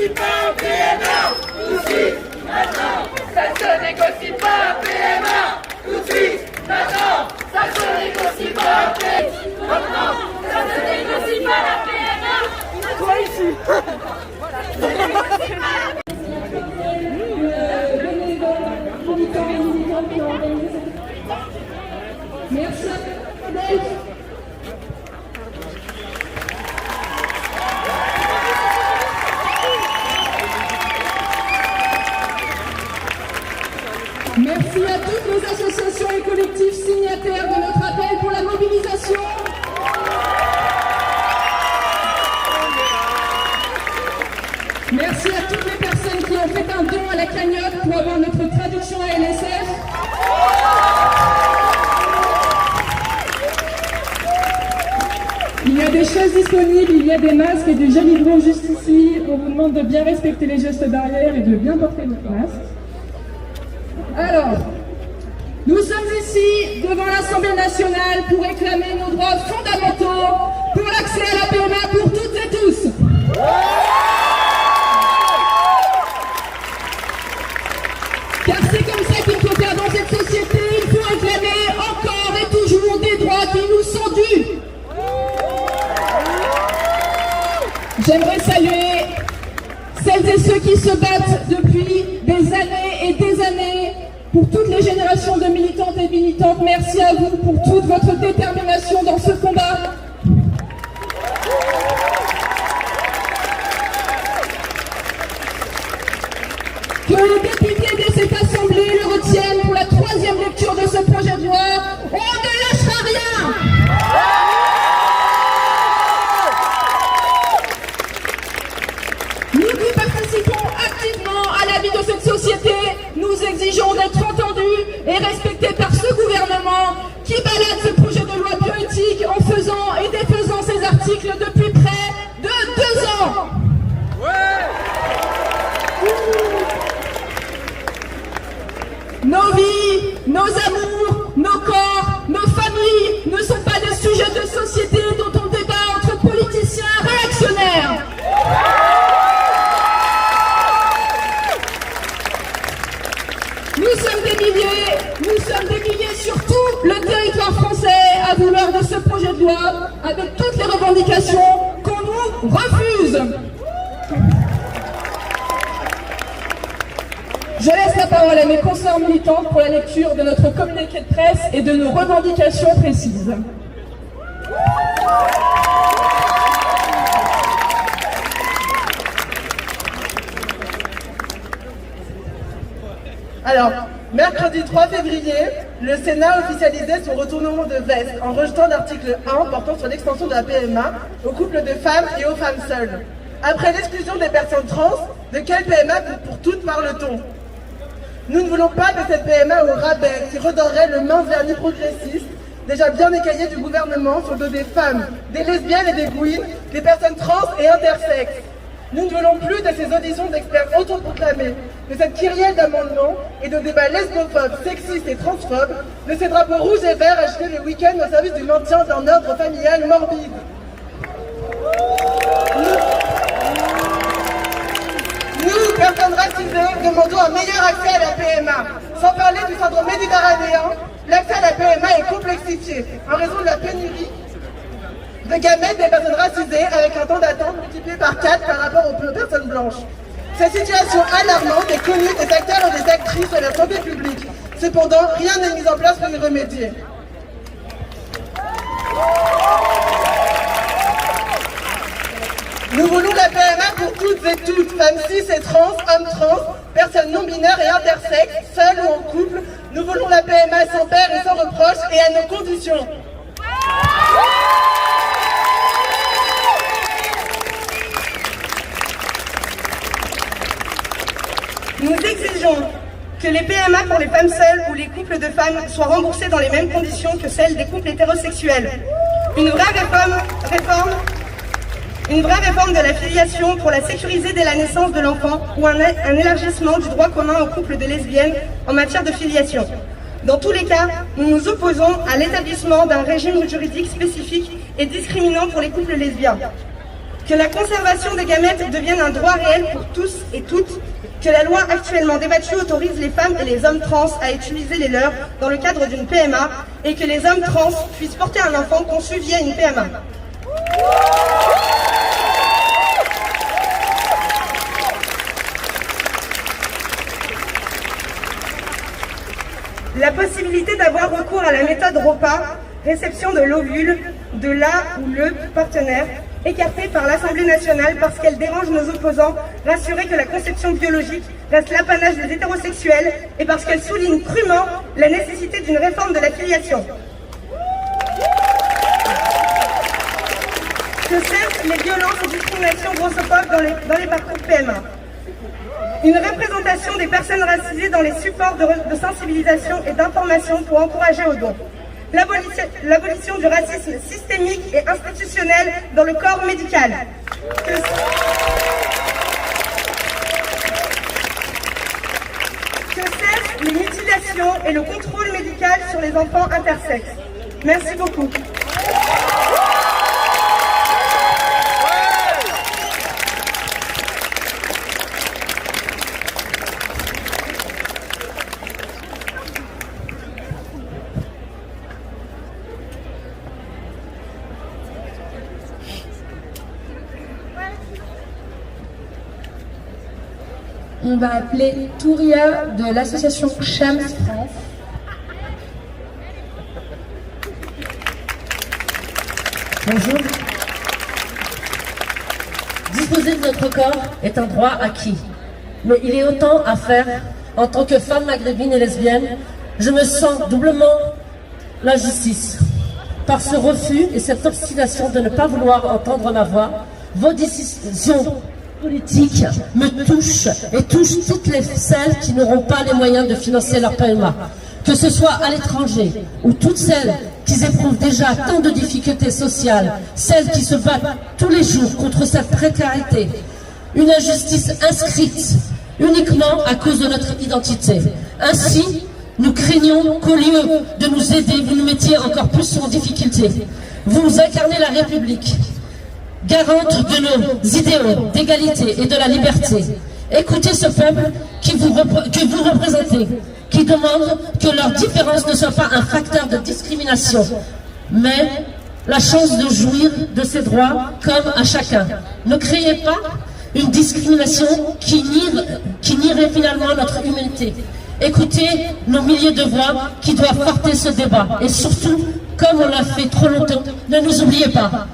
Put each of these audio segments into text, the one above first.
négocie pas PMA, tout de suite, maintenant. Ça se négocie pas PMA, tout de suite, maintenant. Ça se négocie pas PMA, maintenant. Ça se négocie pas la PMA. Toi ici. Merci. Merci à toutes nos associations et collectifs signataires de notre appel pour la mobilisation. Merci à toutes les personnes qui ont fait un don à la cagnotte pour avoir notre traduction à LSF. Il y a des chaises disponibles, il y a des masques et des gels hydro juste ici. On vous demande de bien respecter les gestes barrières et de bien porter votre masque. Alors, nous sommes ici devant l'Assemblée nationale pour réclamer nos droits fondamentaux pour l'accès à la PMA pour toutes et tous. Car c'est comme ça qu'il faut faire dans cette société, il faut réclamer encore et toujours des droits qui nous sont dus. J'aimerais saluer celles et ceux qui se battent depuis des années et des années pour toutes les générations de militantes et militantes. Merci à vous pour toute votre détermination dans ce combat. Que les députés de cette Assemblée le retiennent pour la 3e lecture de ce projet de loi. On ne lâchera rien. Nous qui participons activement à la vie de cette société, nous exigeons d'être entendus et respectés par ce gouvernement qui balade ce projet de loi bioéthique en faisant et défaisant ces articles depuis près de 2 ans. Nos vies, nos amours, nos corps, nos familles ne sont pas des sujets de société dont on débat entre politiciens réactionnaires. Nous sommes des milliers sur tout le territoire français à vouloir de ce projet de loi avec toutes les revendications qu'on nous refuse. Je laisse la parole à mes consoeurs militantes pour la lecture de notre communiqué de presse et de nos revendications précises. Alors, mercredi 3 février, le Sénat officialisait son retournement de veste en rejetant l'article 1 portant sur l'extension de la PMA aux couples de femmes et aux femmes seules. Après l'exclusion des personnes trans, de quelle PMA pour toutes parle-t-on? Nous ne voulons pas de cette PMA au rabais qui redorerait le mince vernis progressiste, déjà bien écaillé du gouvernement sur le dos des femmes, des lesbiennes et des queens, des personnes trans et intersexes. Nous ne voulons plus de ces auditions d'experts autoproclamés, de cette kyrielle d'amendements et de débats lesbophobes, sexistes et transphobes, de ces drapeaux rouges et verts achetés le week-end au service du maintien d'un ordre familial morbide. Nous, personnes racisées, demandons un meilleur accès à la PMA. Sans parler du syndrome méditerranéen, l'accès à la PMA est complexifié en raison de la pénurie de gamètes des personnes racisées avec un temps d'attente multiplié par 4 par rapport aux personnes blanches. Cette situation alarmante est connue des acteurs et des actrices de la santé publique. Cependant, rien n'est mis en place pour y remédier. Nous voulons la PMA pour toutes et toutes, femmes cis et trans, hommes trans, personnes non binaires et intersexes, seules ou en couple. Nous voulons la PMA sans père et sans reproche et à nos conditions. Nous exigeons que les PMA pour les femmes seules ou les couples de femmes soient remboursés dans les mêmes conditions que celles des couples hétérosexuels. Une vraie réforme de la filiation pour la sécuriser dès la naissance de l'enfant ou un élargissement du droit commun aux couples de lesbiennes en matière de filiation. Dans tous les cas, nous nous opposons à l'établissement d'un régime juridique spécifique et discriminant pour les couples lesbiens. Que la conservation des gamètes devienne un droit réel pour tous et toutes. Que la loi actuellement débattue autorise les femmes et les hommes trans à utiliser les leurs dans le cadre d'une PMA et que les hommes trans puissent porter un enfant conçu via une PMA. La possibilité d'avoir recours à la méthode ROPA, réception de l'ovule, de la ou le partenaire, écartée par l'Assemblée nationale parce qu'elle dérange nos opposants, rassurer que la conception biologique reste l'apanage des hétérosexuels et parce qu'elle souligne crûment la nécessité d'une réforme de la filiation. Que cessent les violences et discriminations grossophobes dans les parcours PMA. Une représentation des personnes racisées dans les supports de sensibilisation et d'information pour encourager au don. L'abolition du racisme systémique et institutionnel dans le corps médical. Que cessent les mutilations et le contrôle médical sur les enfants intersexes. Merci beaucoup. On va appeler Touria de l'association Chams France. Bonjour. Disposer de notre corps est un droit acquis. Mais il est autant à faire. En tant que femme maghrébine et lesbienne, je me sens doublement l'injustice. Par ce refus et cette obstination de ne pas vouloir entendre ma voix, vos décisions politiques me touchent et touchent toutes celles qui n'auront pas les moyens de financer leur PMA. Que ce soit à l'étranger ou toutes celles qui éprouvent déjà tant de difficultés sociales, celles qui se battent tous les jours contre cette précarité, une injustice inscrite uniquement à cause de notre identité. Ainsi, nous craignons qu'au lieu de nous aider, vous nous mettiez encore plus en difficulté. Vous incarnez la République, garante de nos idéaux d'égalité et de la liberté. Écoutez ce peuple que vous représentez, qui demande que leur différence ne soit pas un facteur de discrimination, mais la chance de jouir de ses droits comme à chacun. Ne créez pas une discrimination qui nierait finalement notre humanité. Écoutez nos milliers de voix qui doivent porter ce débat. Et surtout, comme on l'a fait trop longtemps, ne nous oubliez pas.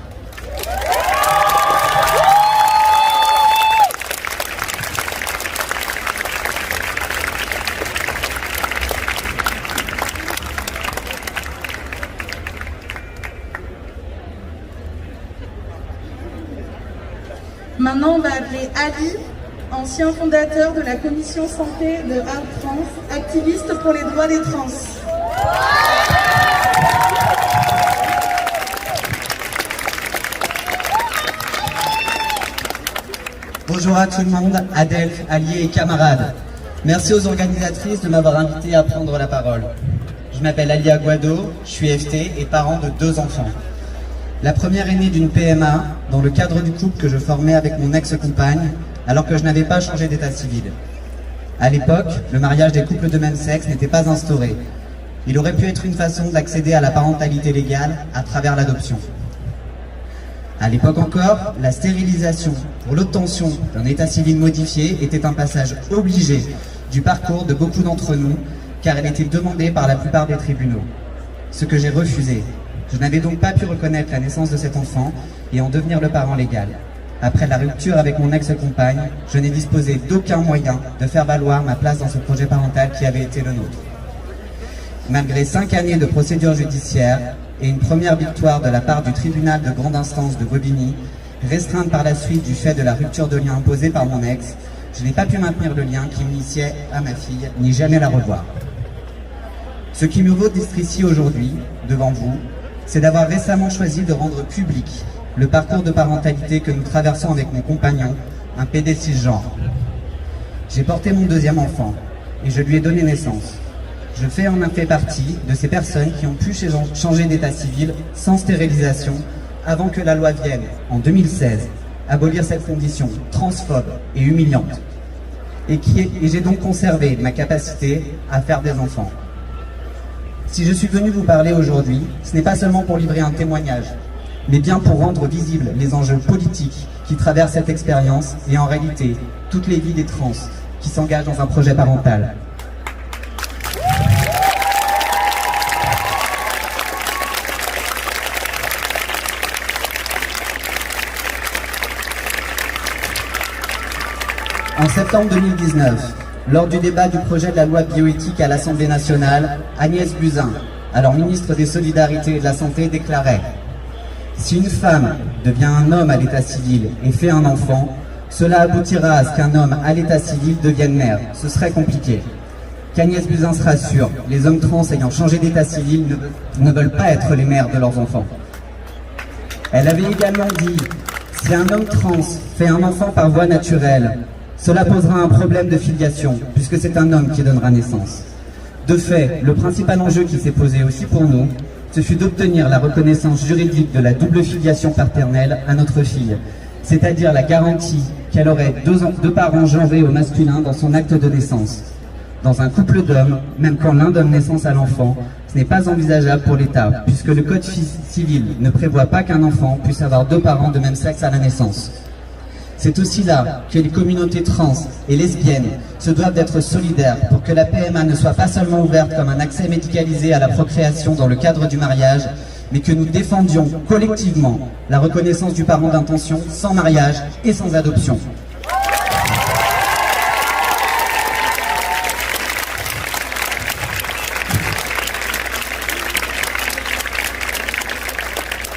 Maintenant, on va appeler Ali, ancien fondateur de la commission santé de Art France, activiste pour les droits des trans. Bonjour à tout le monde, Adelphes, alliés et camarades. Merci aux organisatrices de m'avoir invité à prendre la parole. Je m'appelle Ali Aguado, je suis FT et parent de 2 enfants. La première est née d'une PMA dans le cadre du couple que je formais avec mon ex-compagne alors que je n'avais pas changé d'état civil. À l'époque, le mariage des couples de même sexe n'était pas instauré. Il aurait pu être une façon d'accéder à la parentalité légale à travers l'adoption. À l'époque encore, la stérilisation pour l'obtention d'un état civil modifié était un passage obligé du parcours de beaucoup d'entre nous car elle était demandée par la plupart des tribunaux. Ce que j'ai refusé. Je n'avais donc pas pu reconnaître la naissance de cet enfant et en devenir le parent légal. Après la rupture avec mon ex-compagne, je n'ai disposé d'aucun moyen de faire valoir ma place dans ce projet parental qui avait été le nôtre. Malgré 5 années de procédure judiciaire et une première victoire de la part du tribunal de grande instance de Bobigny, restreinte par la suite du fait de la rupture de lien imposée par mon ex, je n'ai pas pu maintenir le lien qui m'initiait à ma fille, ni jamais la revoir. Ce qui me vaut d'être ici aujourd'hui, devant vous, c'est d'avoir récemment choisi de rendre public le parcours de parentalité que nous traversons avec mon compagnon, un PD cisgenre. J'ai porté mon 2e enfant et je lui ai donné naissance. Je fais en fait partie de ces personnes qui ont pu changer d'état civil sans stérilisation avant que la loi vienne, en 2016, abolir cette condition transphobe et humiliante. Et j'ai donc conservé ma capacité à faire des enfants. Si je suis venu vous parler aujourd'hui, ce n'est pas seulement pour livrer un témoignage, mais bien pour rendre visibles les enjeux politiques qui traversent cette expérience et en réalité toutes les vies des trans qui s'engagent dans un projet parental. En septembre 2019, lors du débat du projet de la loi bioéthique à l'Assemblée nationale, Agnès Buzyn, alors ministre des Solidarités et de la Santé, déclarait « Si une femme devient un homme à l'état civil et fait un enfant, cela aboutira à ce qu'un homme à l'état civil devienne mère. Ce serait compliqué. » Qu'Agnès Buzyn se rassure, les hommes trans ayant changé d'état civil ne veulent pas être les mères de leurs enfants. Elle avait également dit « Si un homme trans fait un enfant par voie naturelle, cela posera un problème de filiation, puisque c'est un homme qui donnera naissance. » De fait, le principal enjeu qui s'est posé aussi pour nous, ce fut d'obtenir la reconnaissance juridique de la double filiation paternelle à notre fille, c'est-à-dire la garantie qu'elle aurait deux parents genrés au masculin dans son acte de naissance. Dans un couple d'hommes, même quand l'un donne naissance à l'enfant, ce n'est pas envisageable pour l'État, puisque le Code civil ne prévoit pas qu'un enfant puisse avoir deux parents de même sexe à la naissance. C'est aussi là que les communautés trans et lesbiennes se doivent d'être solidaires pour que la PMA ne soit pas seulement ouverte comme un accès médicalisé à la procréation dans le cadre du mariage, mais que nous défendions collectivement la reconnaissance du parent d'intention sans mariage et sans adoption.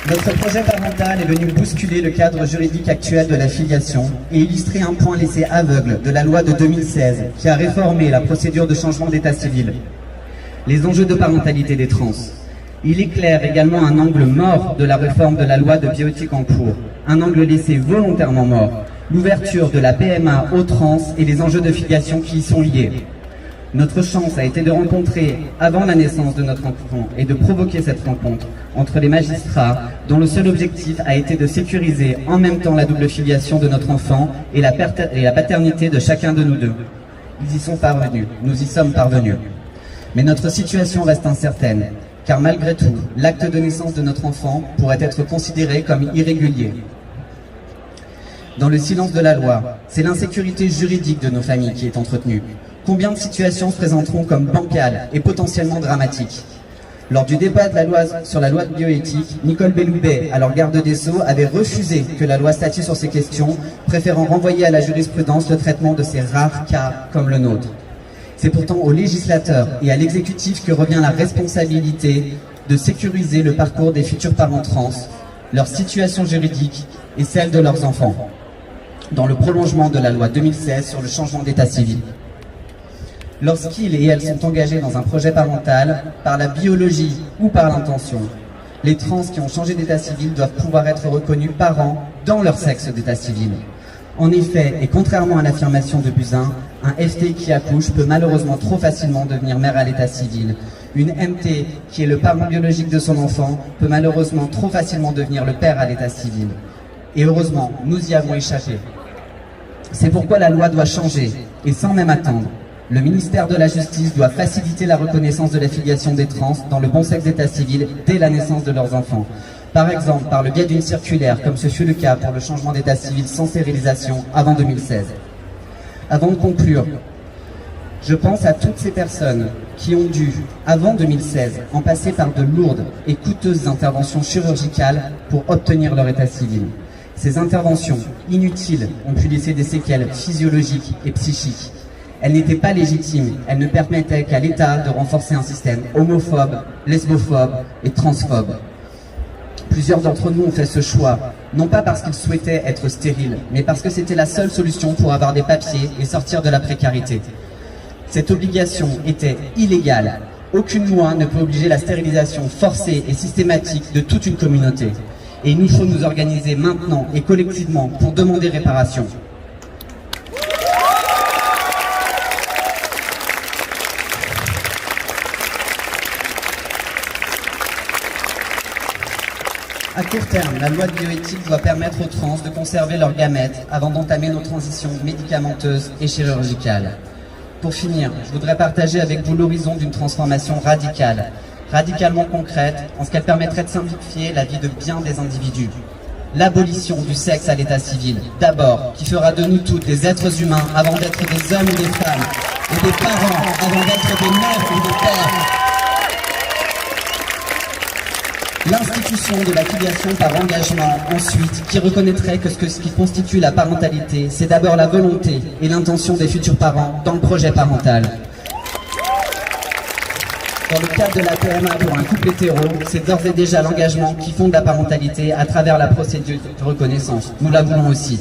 Notre projet parental est venu bousculer le cadre juridique actuel de la filiation et illustrer un point laissé aveugle de la loi de 2016 qui a réformé la procédure de changement d'état civil. Les enjeux de parentalité des trans. Il éclaire également un angle mort de la réforme de la loi de bioéthique en cours, un angle laissé volontairement mort, l'ouverture de la PMA aux trans et les enjeux de filiation qui y sont liés. Notre chance a été de rencontrer avant la naissance de notre enfant et de provoquer cette rencontre entre les magistrats dont le seul objectif a été de sécuriser en même temps la double filiation de notre enfant et la paternité de chacun de nous deux. Ils y sont parvenus, nous y sommes parvenus. Mais notre situation reste incertaine, car malgré tout, l'acte de naissance de notre enfant pourrait être considéré comme irrégulier. Dans le silence de la loi, c'est l'insécurité juridique de nos familles qui est entretenue. Combien de situations se présenteront comme bancales et potentiellement dramatiques? Lors du débat de la loi sur la loi de bioéthique, Nicole Belloubet, alors garde des Sceaux, avait refusé que la loi statue sur ces questions, préférant renvoyer à la jurisprudence le traitement de ces rares cas comme le nôtre. C'est pourtant aux législateurs et à l'exécutif que revient la responsabilité de sécuriser le parcours des futurs parents trans, leur situation juridique et celle de leurs enfants, dans le prolongement de la loi 2016 sur le changement d'état civil. Lorsqu'ils et elles sont engagés dans un projet parental, par la biologie ou par l'intention, les trans qui ont changé d'état civil doivent pouvoir être reconnus parents dans leur sexe d'état civil. En effet, et contrairement à l'affirmation de Buzyn, un FT qui accouche peut malheureusement trop facilement devenir mère à l'état civil. Une MT, qui est le parent biologique de son enfant, peut malheureusement trop facilement devenir le père à l'état civil. Et heureusement, nous y avons échappé. C'est pourquoi la loi doit changer, et sans même attendre. Le ministère de la Justice doit faciliter la reconnaissance de la filiation des trans dans le bon sexe d'état civil dès la naissance de leurs enfants. Par exemple, par le biais d'une circulaire, comme ce fut le cas pour le changement d'état civil sans stérilisation avant 2016. Avant de conclure, je pense à toutes ces personnes qui ont dû, avant 2016, en passer par de lourdes et coûteuses interventions chirurgicales pour obtenir leur état civil. Ces interventions, inutiles, ont pu laisser des séquelles physiologiques et psychiques. Elles n'étaient pas légitimes, elles ne permettaient qu'à l'État de renforcer un système homophobe, lesbophobe et transphobe. Plusieurs d'entre nous ont fait ce choix, non pas parce qu'ils souhaitaient être stériles, mais parce que c'était la seule solution pour avoir des papiers et sortir de la précarité. Cette obligation était illégale. Aucune loi ne peut obliger la stérilisation forcée et systématique de toute une communauté. Et il nous faut nous organiser maintenant et collectivement pour demander réparation. À court terme, la loi de bioéthique doit permettre aux trans de conserver leurs gamètes avant d'entamer nos transitions médicamenteuses et chirurgicales. Pour finir, je voudrais partager avec vous l'horizon d'une transformation radicale, radicalement concrète, en ce qu'elle permettrait de simplifier la vie de bien des individus. L'abolition du sexe à l'état civil, d'abord, qui fera de nous tous des êtres humains avant d'être des hommes ou des femmes, et des parents avant d'être des mères ou des pères. L'institution de la filiation par engagement, ensuite, qui reconnaîtrait que ce qui constitue la parentalité, c'est d'abord la volonté et l'intention des futurs parents dans le projet parental. Dans le cadre de la PMA pour un couple hétéro, c'est d'ores et déjà l'engagement qui fonde la parentalité à travers la procédure de reconnaissance. Nous la voulons aussi.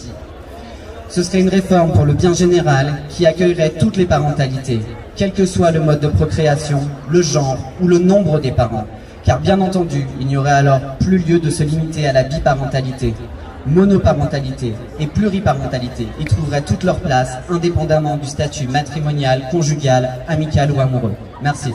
Ce serait une réforme pour le bien général qui accueillerait toutes les parentalités, quel que soit le mode de procréation, le genre ou le nombre des parents. Car bien entendu, il n'y aurait alors plus lieu de se limiter à la biparentalité. Monoparentalité et pluriparentalité y trouveraient toute leur place, indépendamment du statut matrimonial, conjugal, amical ou amoureux. Merci.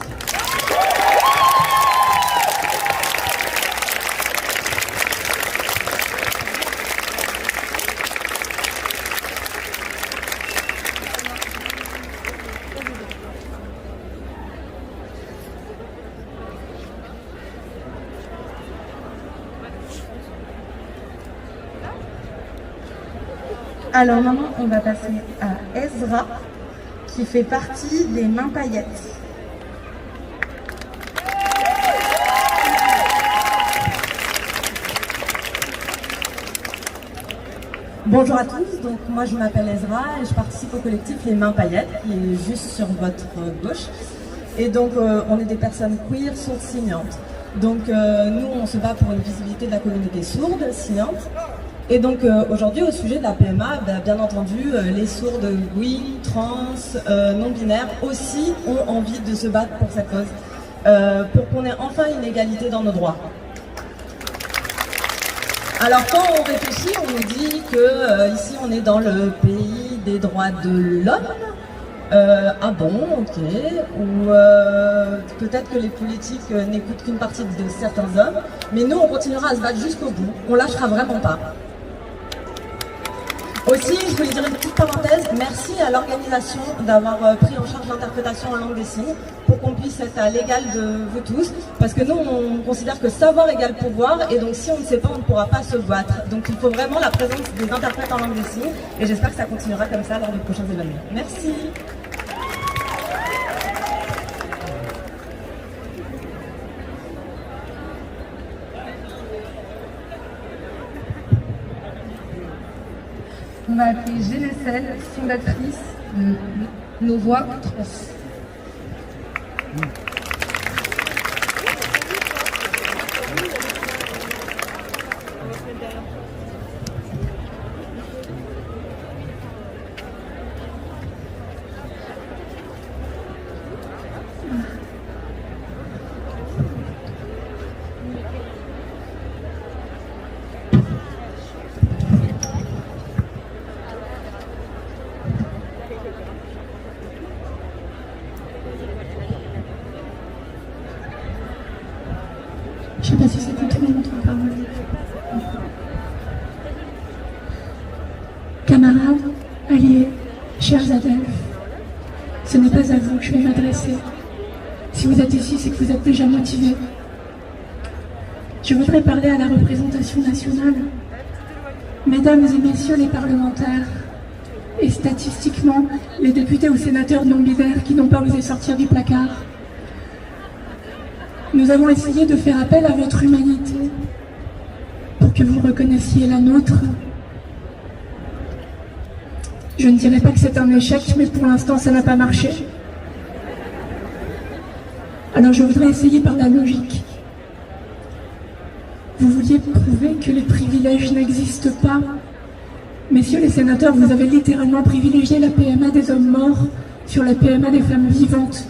Alors maintenant, on va passer à Ezra, qui fait partie des Mains Paillettes. Bonjour à tous, donc moi je m'appelle Ezra et je participe au collectif Les Mains Paillettes, qui est juste sur votre gauche. Et donc on est des personnes queer sourdes signantes. Donc nous on se bat pour une visibilité de la communauté sourde signante. Et donc aujourd'hui au sujet de la PMA, bien entendu les sourdes oui, trans, non-binaires aussi ont envie de se battre pour cette cause, pour qu'on ait enfin une égalité dans nos droits. Alors quand on réfléchit, on nous dit que ici on est dans le pays des droits de l'homme. Ah bon, ok. Ou peut-être que les politiques n'écoutent qu'une partie de certains hommes, mais nous on continuera à se battre jusqu'au bout. On lâchera vraiment pas. Aussi, je voulais dire une petite parenthèse, merci à l'organisation d'avoir pris en charge l'interprétation en langue des signes pour qu'on puisse être à l'égal de vous tous, parce que nous on considère que savoir égale pouvoir, et donc si on ne sait pas, on ne pourra pas se battre. Donc il faut vraiment la présence des interprètes en langue des signes, et j'espère que ça continuera comme ça lors des prochains événements. Merci. On va appeler Génécelle, fondatrice de Nos Voix Trans. Je sais pas si c'est continué notre parole. Camarades, alliés, chers adeptes, ce n'est pas à vous que je vais m'adresser. Si vous êtes ici, c'est que vous êtes déjà motivés. Je voudrais parler à la représentation nationale. Mesdames et messieurs les parlementaires, et statistiquement, les députés ou sénateurs non-binaires qui n'ont pas osé sortir du placard. Nous avons essayé de faire appel à votre humanité pour que vous reconnaissiez la nôtre. Je ne dirais pas que c'est un échec, mais pour l'instant ça n'a pas marché. Alors je voudrais essayer par la logique. Vous vouliez prouver que les privilèges n'existent pas. Messieurs les sénateurs, vous avez littéralement privilégié la PMA des hommes morts sur la PMA des femmes vivantes.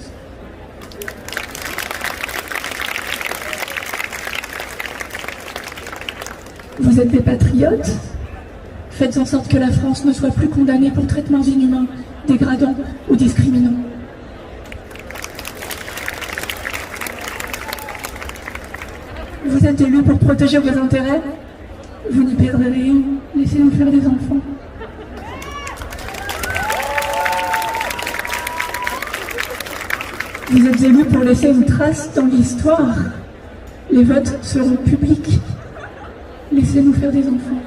Vous êtes des patriotes? Faites en sorte que la France ne soit plus condamnée pour traitements inhumains, dégradants ou discriminants. Vous Vous êtes élus pour protéger vos intérêts. Vous n'y perdrez rien. Laissez-nous faire des enfants. Vous êtes élus pour laisser une trace dans l'histoire. Les votes seront publics. Laissez-nous faire des enfants.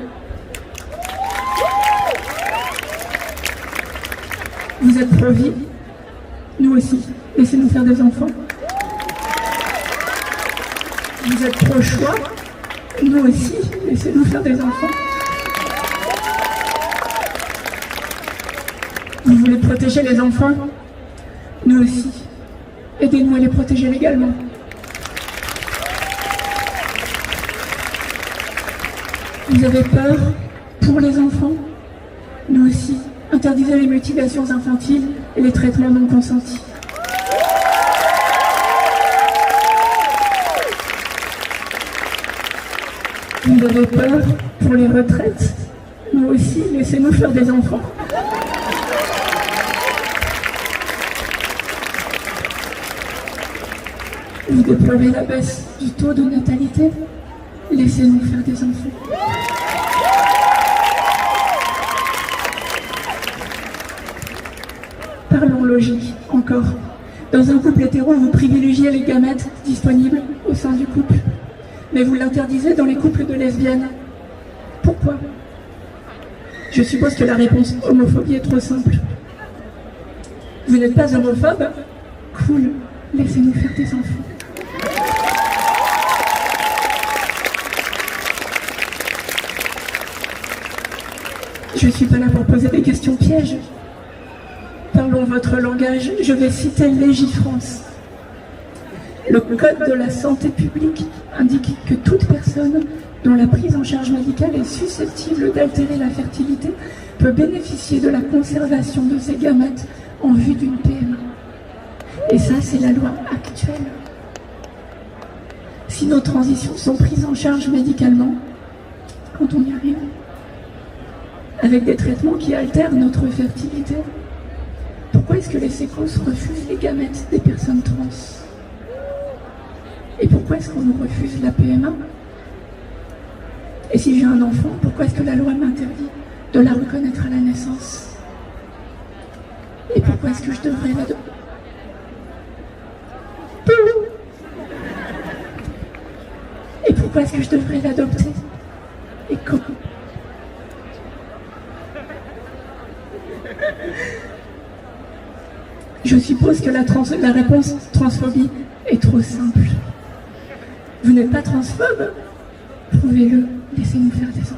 Vous êtes pro-vie. Nous aussi. Laissez-nous faire des enfants. Vous êtes pro-choix. Nous aussi. Laissez-nous faire des enfants. Vous voulez protéger les enfants? Nous aussi. Aidez-nous à les protéger légalement. Vous avez peur pour les enfants? Nous aussi. Interdisez les mutilations infantiles et les traitements non consentis. Vous avez peur pour les retraites? Nous aussi. Laissez-nous faire des enfants. Vous déplorez la baisse du taux de natalité? Laissez-nous faire des enfants. Parlons logique, encore. Dans un couple hétéro, vous privilégiez les gamètes disponibles au sein du couple. Mais vous l'interdisez dans les couples de lesbiennes. Pourquoi? Je suppose que la réponse homophobie est trop simple. Vous n'êtes pas homophobe? Cool, laissez-nous faire des enfants. Je ne suis pas là pour poser des questions pièges. Parlons votre langage, je vais citer Légifrance. Le Code de la santé publique indique que toute personne dont la prise en charge médicale est susceptible d'altérer la fertilité peut bénéficier de la conservation de ses gamètes en vue d'une PMA. Et ça, c'est la loi actuelle. Si nos transitions sont prises en charge médicalement, quand on y arrive, avec des traitements qui altèrent notre fertilité, pourquoi est-ce que les sécos refusent les gamètes des personnes trans? Et pourquoi est-ce qu'on nous refuse la PMA? Et si j'ai un enfant, pourquoi est-ce que la loi m'interdit de la reconnaître à la naissance? Et pourquoi est-ce que je devrais l'adopter? Et pourquoi est-ce que je devrais l'adopter? Et comment? Je suppose que la réponse transphobie est trop simple. Vous n'êtes pas transphobe? Prouvez-le, laissez-nous faire des enfants.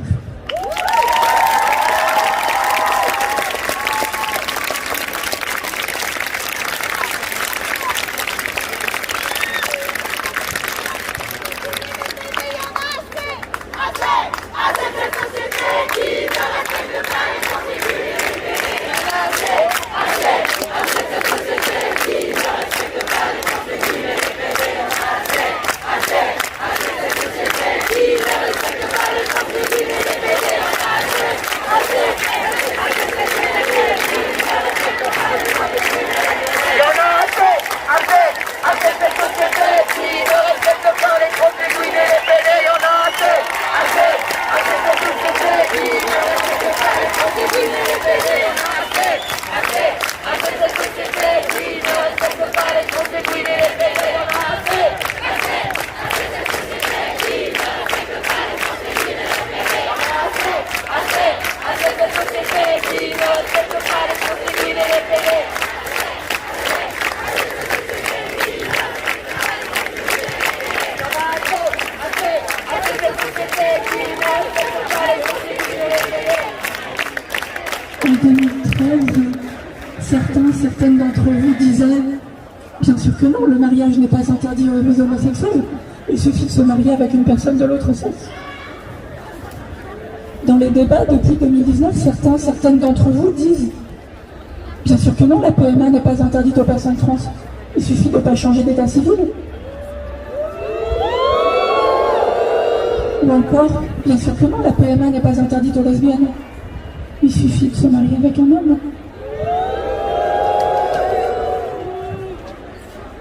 En 2013, certaines d'entre vous disaient « Bien sûr que non, le mariage n'est pas interdit aux homosexuels, il suffit de se marier avec une personne de l'autre sexe. » Dans les débats depuis 2019, certaines d'entre vous disent « Bien sûr que non, la PMA n'est pas interdite aux personnes trans, il suffit de ne pas changer d'état civil. » Ou encore « Bien sûr que non, la PMA n'est pas interdite aux lesbiennes. Il suffit de se marier avec un homme. »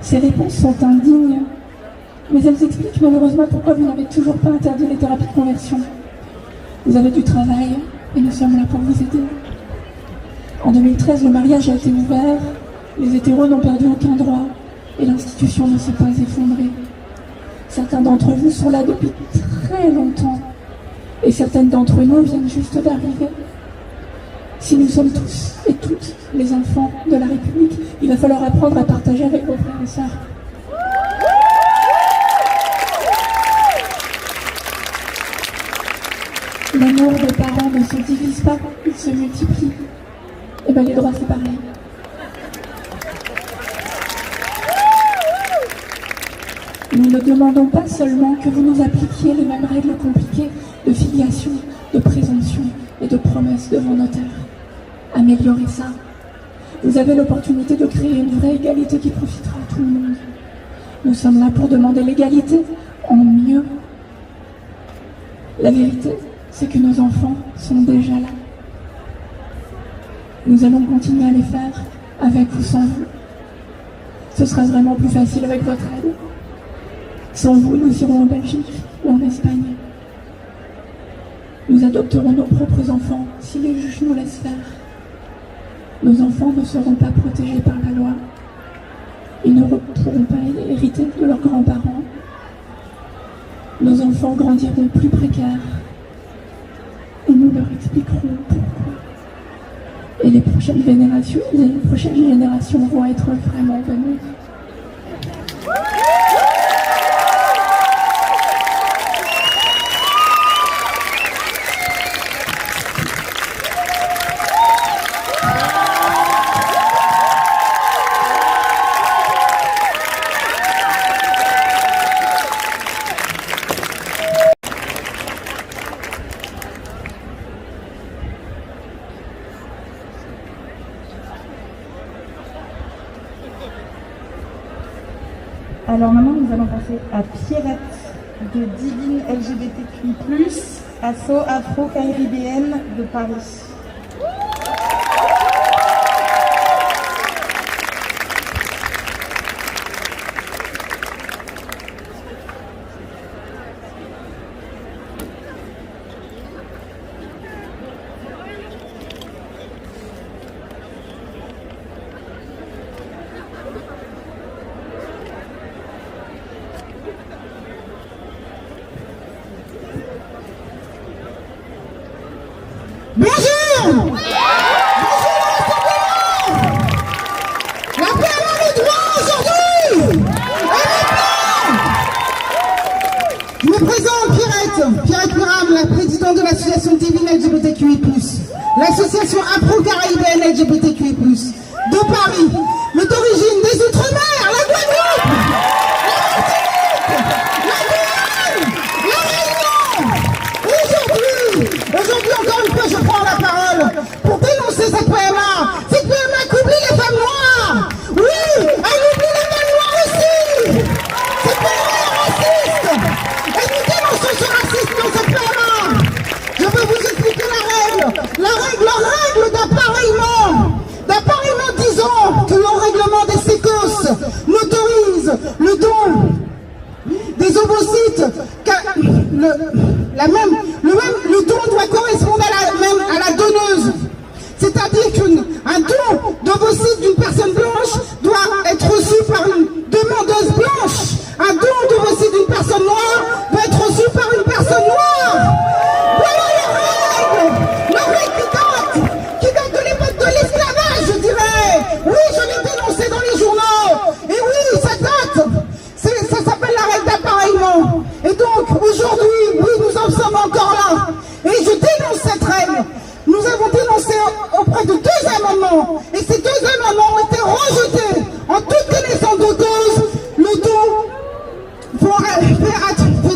Ces réponses sont indignes. Mais elles expliquent malheureusement pourquoi vous n'avez toujours pas interdit les thérapies de conversion. Vous avez du travail et nous sommes là pour vous aider. En 2013, le mariage a été ouvert, les hétéros n'ont perdu aucun droit et l'institution ne s'est pas effondrée. Certains d'entre vous sont là depuis très longtemps et certaines d'entre nous viennent juste d'arriver. Si nous sommes tous et toutes les enfants de la République, il va falloir apprendre à partager avec vos frères et sœurs. L'amour des parents ne se divise pas, il se multiplie. Et bien les droits c'est pareil. Nous ne demandons pas seulement que vous nous appliquiez les mêmes règles compliquées de filiation, de présomption et de promesse devant notaire. Améliorez ça. Vous avez l'opportunité de créer une vraie égalité qui profitera à tout le monde. Nous sommes là pour demander l'égalité en mieux. La vérité, c'est que nos enfants sont déjà là. Nous allons continuer à les faire, avec ou sans vous. Ce sera vraiment plus facile avec votre aide. Sans vous, nous irons en Belgique ou en Espagne. Nous adopterons nos propres enfants si les juges nous laissent faire. Nos enfants ne seront pas protégés par la loi. Ils ne pourront pas hériter de leurs grands-parents. Nos enfants grandiront plus précaires. Et nous leur expliquerons pourquoi. Et les prochaines générations vont être vraiment bénies. Alors maintenant, nous allons passer à Pierrette de Divine LGBTQI+, asso Afro-Caribéenne de Paris. Bonjour. La paix a le droit aujourd'hui. Je me présente, Pierrette Miram, la présidente de l'association Divine LGBTQI+, l'association Afro-Caribéenne LGBTQI+, de Paris, mais d'origine des Outre-mer, la Guadeloupe, la Guyane, la Réunion. Aujourd'hui encore une fois, je prends la parole pour dénoncer cette PMA qui oublie les femmes noires. Oui, elle oublie les femmes noires aussi. Cette PMA est raciste. Et nous dénonçons ce racisme dans cette PMA. Je veux vous expliquer la règle d'appareillement disant que l'enrèglement des séquences n'autorise le don des ovocytes, le don doit correspondre à la donneuse. C'est-à-dire qu'un don d'ovocytes d'une personne blanche doit être reçu par une demandeuse blanche. Un don d'ovocytes d'une personne noire doit être reçu par une personne noire. Voilà les règles qui datent de l'époque de l'esclavage, je dirais. Oui, je l'ai dénoncé dans les journaux. Et oui, ça date. Ça s'appelle la règle d'appareillement. Et donc, aujourd'hui, oui, nous en sommes encore là. Et je dénonce cette règle. Nous avons dénoncé auprès de 2 amendements. Et ces 2 amendements ont été rejetés. En toute connaissance de cause, le don pour faire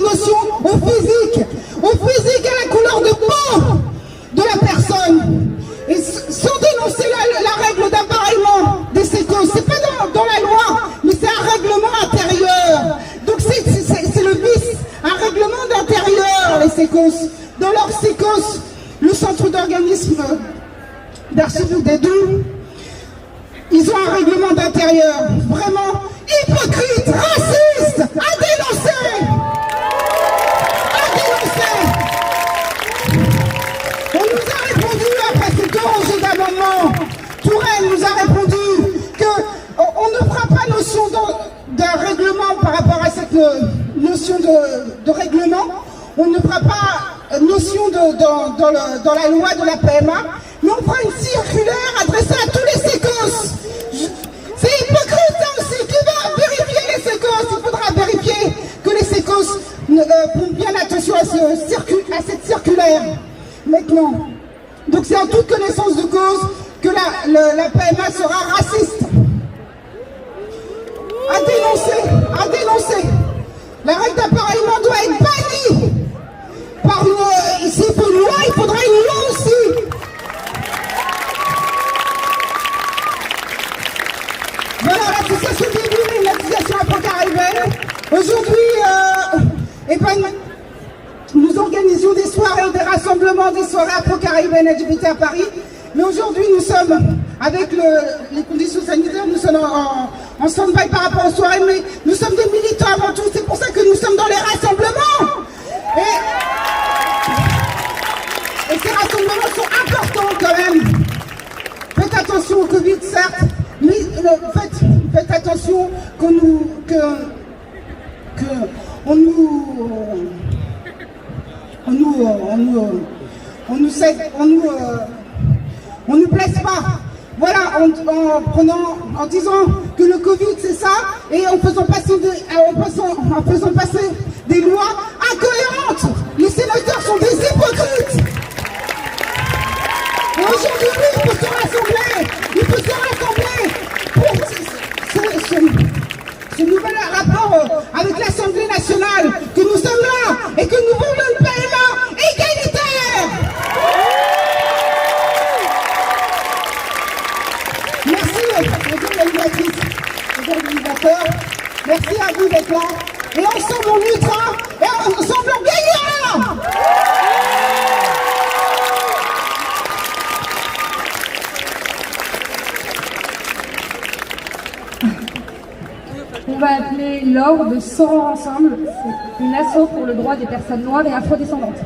notion au physique à la couleur de peau de la personne. Et sans dénoncer la règle d'appareillement des séquences, c'est pas dans la loi, mais c'est un règlement intérieur. Donc c'est le vice, un règlement d'intérieur, les séquences. Dans leur séquence, le centre d'organisme d'archives des Doubs, ils ont un règlement d'intérieur vraiment hypocrite, raciste, à dénoncer. nous a répondu qu'on ne fera pas notion d'un règlement par rapport à cette notion de règlement. On ne fera pas notion dans la loi de la PMA, mais on fera une circulaire adressée à tous les sécos. C'est hypocrite ça aussi. Qui va vérifier les sécos? Il faudra vérifier que les sécos font bien attention à cette circulaire. Maintenant, donc c'est en toute connaissance de cause que la PMA sera raciste. À dénoncer. La règle d'appareillement doit être bannie par une... S'il faut une loi, il faudra une loi aussi. Voilà, l'association début une accusation afro-caribéenne. Aujourd'hui, nous organisions des soirées, des rassemblements, des soirées afro-caribéennes LGBT à Paris. Mais aujourd'hui, nous sommes, avec les conditions sanitaires, nous sommes en stand-by par rapport aux soirées, mais nous sommes des militants avant tout. C'est pour ça que nous sommes dans les rassemblements. Et ces rassemblements sont importants quand même. Faites attention au Covid, certes, mais faites attention qu'on nous blesse pas. Voilà, en disant que le Covid c'est ça, et en faisant passer des lois incohérentes. Les sénateurs sont des hypocrites. Et aujourd'hui, il faut se rassembler pour ce nouvel rapport avec l'Assemblée nationale, que nous sommes là et que nous voulons une PMA égalitaire. Merci, les organisateurs. Merci à vous d'être là. Et ensemble on luttera, et ensemble on gagnera. On va appeler Laure de Soror Ensemble. C'est une asso pour le droit des personnes noires et afrodescendantes.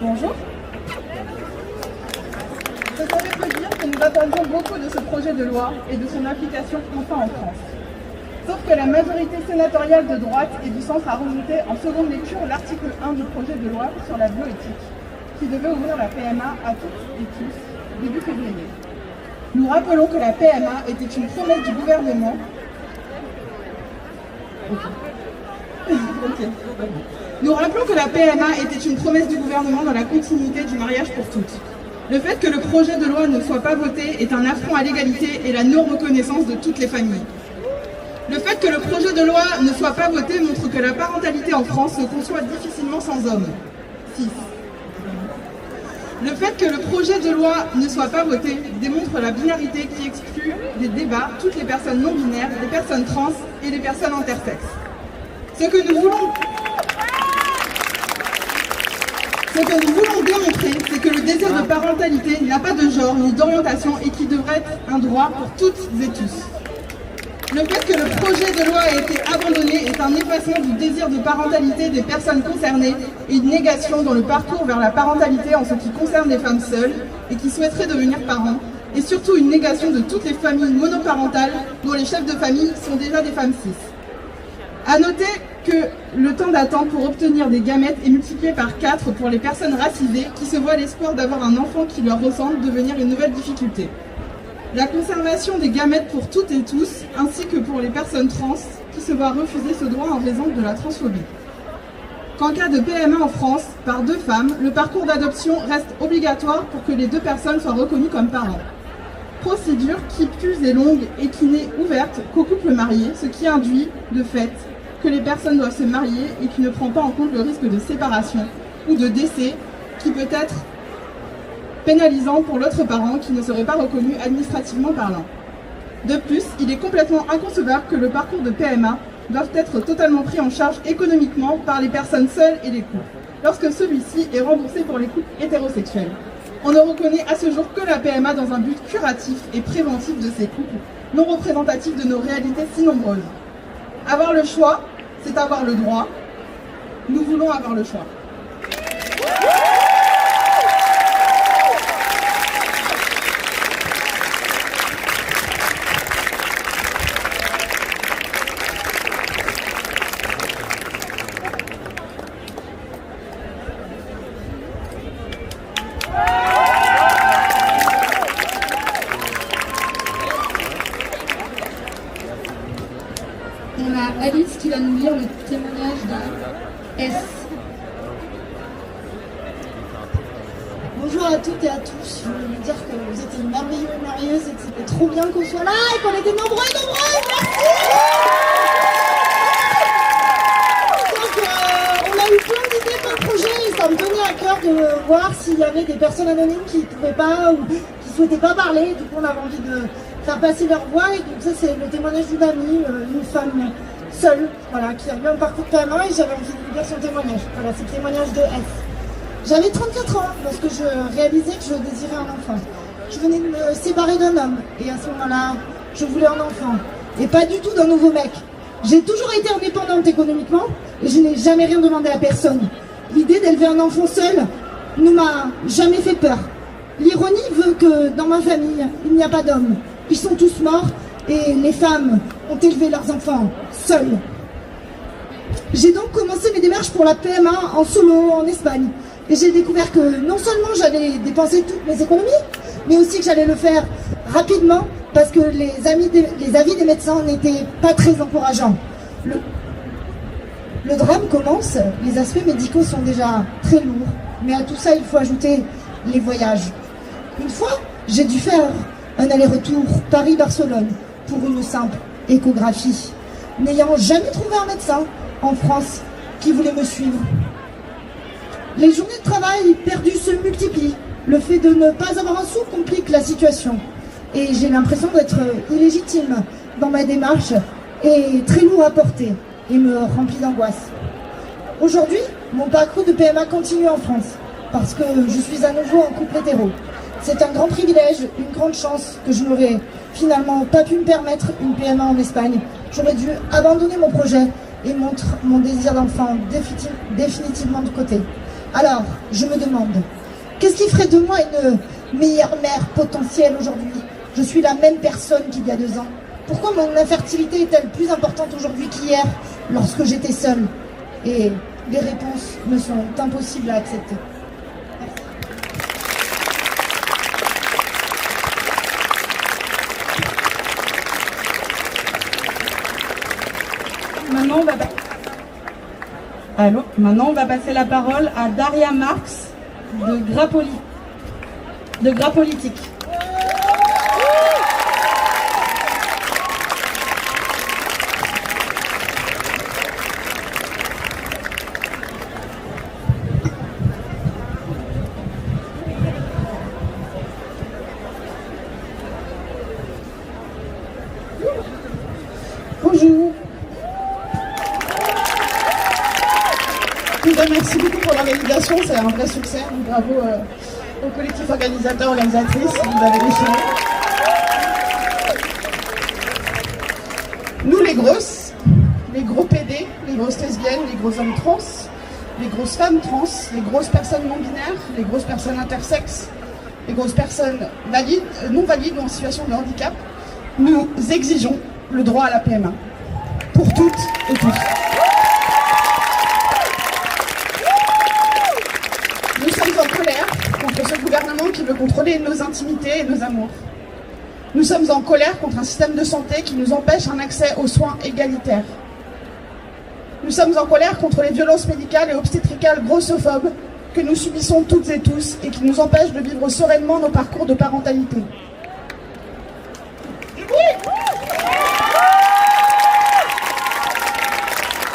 Bonjour. Ce serait peu dire que nous attendions beaucoup de ce projet de loi et de son application enfin en France. Sauf que la majorité sénatoriale de droite et du centre a remonté en seconde lecture l'article 1 du projet de loi sur la bioéthique, qui devait ouvrir la PMA à toutes et tous début février. Nous rappelons que la PMA était une promesse du gouvernement. Nous rappelons que la PMA était une promesse du gouvernement dans la continuité du mariage pour toutes. Le fait que le projet de loi ne soit pas voté est un affront à l'égalité et la non-reconnaissance de toutes les familles. Le fait que le projet de loi ne soit pas voté montre que la parentalité en France se conçoit difficilement sans hommes. 6. Le fait que le projet de loi ne soit pas voté démontre la binarité qui exclut des débats toutes les personnes non binaires, les personnes trans et les personnes intersexes. Ce que nous voulons démontrer, c'est que le désir de parentalité n'a pas de genre ni d'orientation et qui devrait être un droit pour toutes et tous. Le fait que le projet de loi ait été abandonné est un effacement du désir de parentalité des personnes concernées et une négation dans le parcours vers la parentalité en ce qui concerne les femmes seules et qui souhaiteraient devenir parents, et surtout une négation de toutes les familles monoparentales dont les chefs de famille sont déjà des femmes cis. A noter que le temps d'attente pour obtenir des gamètes est multiplié par 4 pour les personnes racisées qui se voient l'espoir d'avoir un enfant qui leur ressemble devenir une nouvelle difficulté. La conservation des gamètes pour toutes et tous, ainsi que pour les personnes trans qui se voient refuser ce droit en raison de la transphobie. Qu'en cas de PMA en France, par 2 femmes, le parcours d'adoption reste obligatoire pour que les 2 personnes soient reconnues comme parents. Procédure qui plus est longue et qui n'est ouverte qu'aux couples mariés, ce qui induit, de fait, que les personnes doivent se marier et qui ne prend pas en compte le risque de séparation ou de décès qui peut être pénalisant pour l'autre parent qui ne serait pas reconnu administrativement parlant. De plus, il est complètement inconcevable que le parcours de PMA doive être totalement pris en charge économiquement par les personnes seules et les couples. lorsque celui-ci est remboursé pour les couples hétérosexuels. On ne reconnaît à ce jour que la PMA dans un but curatif et préventif de ces couples, non représentatifs de nos réalités si nombreuses. Avoir le choix, c'est avoir le droit. Nous voulons avoir le choix. On a Alice qui va nous lire le témoignage de S. Bonjour à toutes et à tous. Je voulais vous dire que vous étiez merveilleux et merveilleuses et que c'était trop bien qu'on soit là et qu'on était nombreux et nombreuses. Merci. Donc, on a eu plein d'idées, plein de projets et ça me tenait à cœur de voir s'il y avait des personnes anonymes qui ne pouvaient pas ou qui ne souhaitaient pas parler. Du coup, on avait envie de faire passer leur voix et donc ça, c'est le témoignage d'une amie, une femme seule, voilà, qui a eu un parcours PMA et j'avais envie de lui dire son témoignage. Voilà, c'est le témoignage de S. J'avais 34 ans lorsque je réalisais que je désirais un enfant. Je venais de me séparer d'un homme et à ce moment-là, je voulais un enfant. Et pas du tout d'un nouveau mec. J'ai toujours été indépendante économiquement et je n'ai jamais rien demandé à personne. L'idée d'élever un enfant seul ne m'a jamais fait peur. L'ironie veut que dans ma famille, il n'y a pas d'hommes. Ils sont tous morts et les femmes ont élevé leurs enfants seules. J'ai donc commencé mes démarches pour la PMA en solo en Espagne. Et j'ai découvert que non seulement j'allais dépenser toutes mes économies, mais aussi que j'allais le faire rapidement parce que les avis des médecins n'étaient pas très encourageants. Le drame commence, les aspects médicaux sont déjà très lourds, mais à tout ça il faut ajouter les voyages. Une fois, j'ai dû faire un aller-retour Paris-Barcelone pour une simple échographie, n'ayant jamais trouvé un médecin en France qui voulait me suivre. Les journées de travail perdues se multiplient. Le fait de ne pas avoir un sou complique la situation. Et j'ai l'impression d'être illégitime dans ma démarche et très lourd à porter et me remplit d'angoisse. Aujourd'hui, mon parcours de PMA continue en France parce que je suis à nouveau en couple hétéro. C'est un grand privilège, une grande chance que je n'aurais finalement pas pu me permettre une PMA en Espagne. J'aurais dû abandonner mon projet et mettre mon désir d'enfant définitivement de côté. Alors, je me demande, qu'est-ce qui ferait de moi une meilleure mère potentielle aujourd'hui? Je suis la même personne qu'il y a 2 ans. Pourquoi mon infertilité est-elle plus importante aujourd'hui qu'hier, lorsque j'étais seule? Et les réponses me sont impossibles à accepter. Maintenant, on va passer la parole à Daria Marx de Gras Politique. Bonjour. Merci beaucoup pour l'organisation, c'est un vrai succès. Bravo au collectif organisateur, organisatrice, vous avez déchiré. Nous les grosses, les gros PD, les grosses lesbiennes, les gros hommes trans, les grosses femmes trans, les grosses personnes non binaires, les grosses personnes intersexes, les grosses personnes valides, non valides ou en situation de handicap, nous exigeons le droit à la PMA. Pour toutes et tous. Nous sommes en colère contre ce gouvernement qui veut contrôler nos intimités et nos amours. Nous sommes en colère contre un système de santé qui nous empêche un accès aux soins égalitaires. Nous sommes en colère contre les violences médicales et obstétricales grossophobes que nous subissons toutes et tous et qui nous empêchent de vivre sereinement nos parcours de parentalité.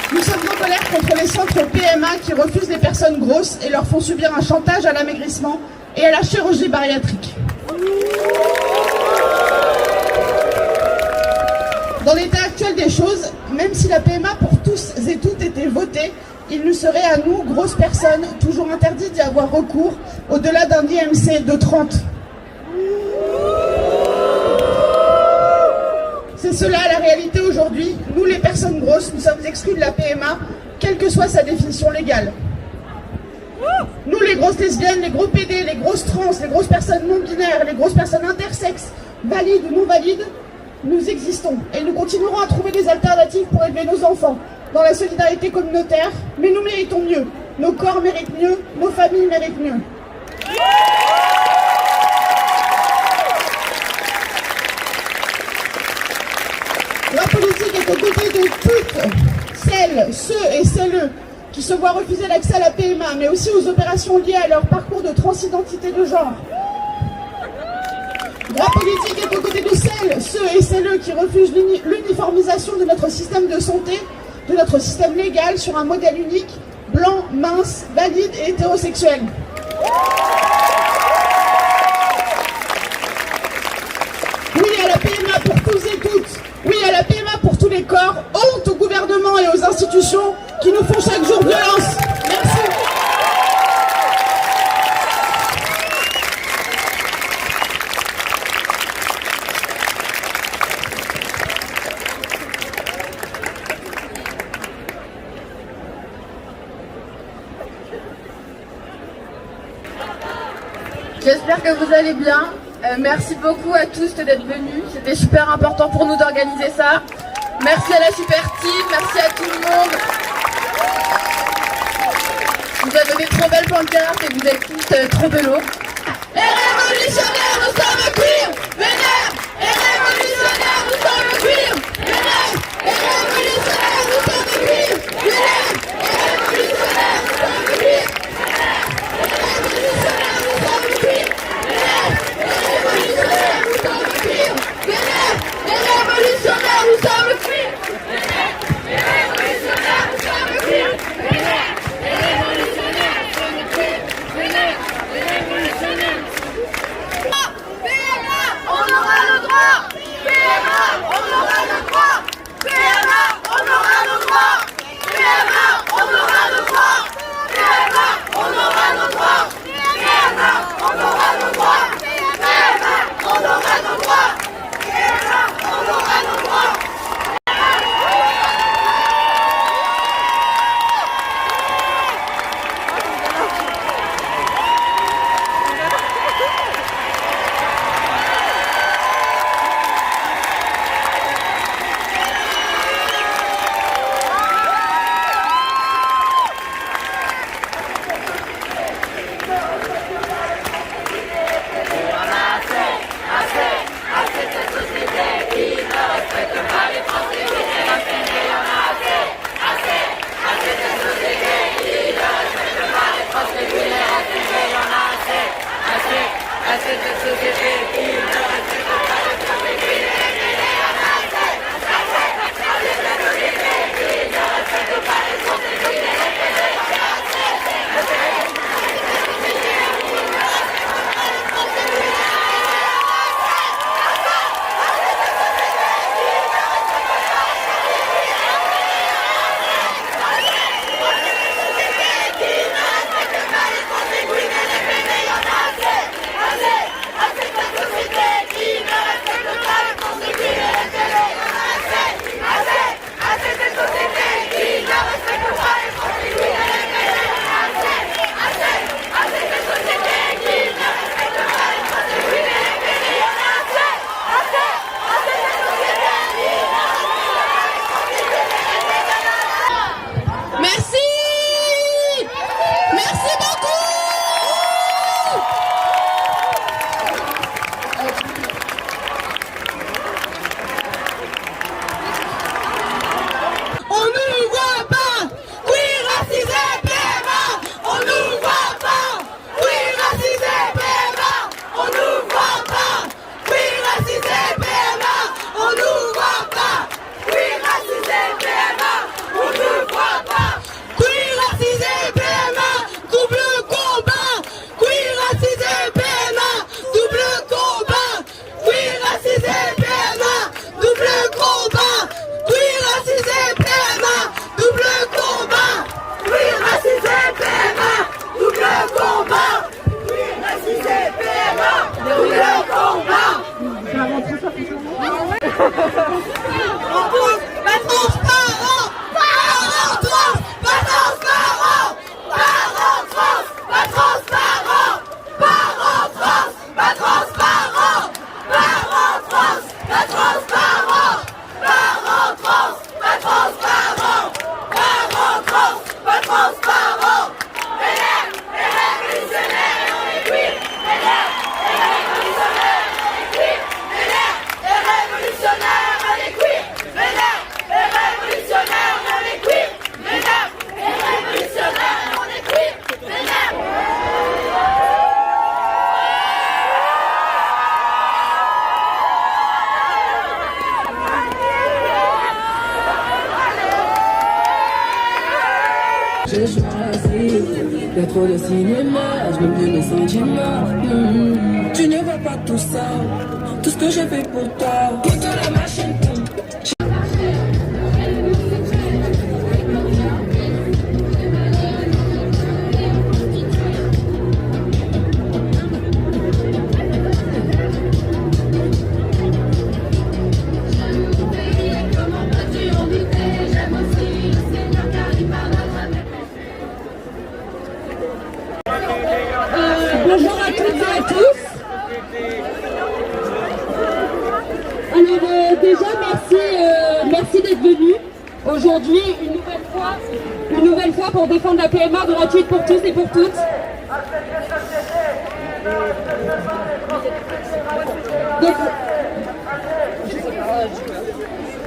Nous sommes en colère contre les centres PMA qui refusent les personnes grosses et leur font subir un chantage à l'amaigrissement et à la chirurgie bariatrique. Dans l'état actuel des choses, même si la PMA pour tous et toutes était votée, il nous serait à nous, grosses personnes, toujours interdit d'y avoir recours au-delà d'un IMC de 30. C'est cela la réalité aujourd'hui. Nous, les personnes grosses, nous sommes exclus de la PMA, quelle que soit sa définition légale. Nous, les grosses lesbiennes, les gros PD, les grosses trans, les grosses personnes non-binaires, les grosses personnes intersexes, valides ou non valides, nous existons et nous continuerons à trouver des alternatives pour élever nos enfants dans la solidarité communautaire, mais nous méritons mieux. Nos corps méritent mieux, nos familles méritent mieux. La politique est aux côtés de toutes celles, ceux et celles qui se voient refuser l'accès à la PMA, mais aussi aux opérations liées à leur parcours de transidentité de genre. La politique est aux côtés de celles, ceux et celles qui refusent l'uniformisation de notre système de santé, de notre système légal sur un modèle unique, blanc, mince, valide et hétérosexuel. Oui à la PMA pour tous et toutes. Oui à la PMA pour tous les corps. Honte au gouvernement et aux institutions qui nous font chaque jour violence. Merci. J'espère que vous allez bien. Merci beaucoup à tous d'être venus. C'était super important pour nous d'organiser ça. Merci à la super team, merci à tout le monde. Vous avez des trop belles pancartes et vous êtes tous trop belos. Les révolutionnaires, nous sommes queer, vénère. Les révolutionnaires, nous sommes queer, vénère. Les révolutionnaires, nous sommes queer, vénère. Les révolutionnaires, nous sommes queer, vénère. Les révolutionnaires, nous sommes queer, vénère. Les révolutionnaires, nous sommes queer, vénère. Les révolutionnaires, nous sommes queer, vénère. Les révolutionnaires, nous sommes queer, vénère. Les révolutionnaires, nous sommes queer, vénère. Les révolutionnaires. trop de cinéma, je n'ai plus mes sentiments. Tu ne vois pas tout ça, tout ce que j'ai fait pour toi. Toute la machine. Bonjour à toutes et à tous. Alors déjà merci d'être venus aujourd'hui une nouvelle fois pour défendre la PMA gratuite pour tous et pour toutes.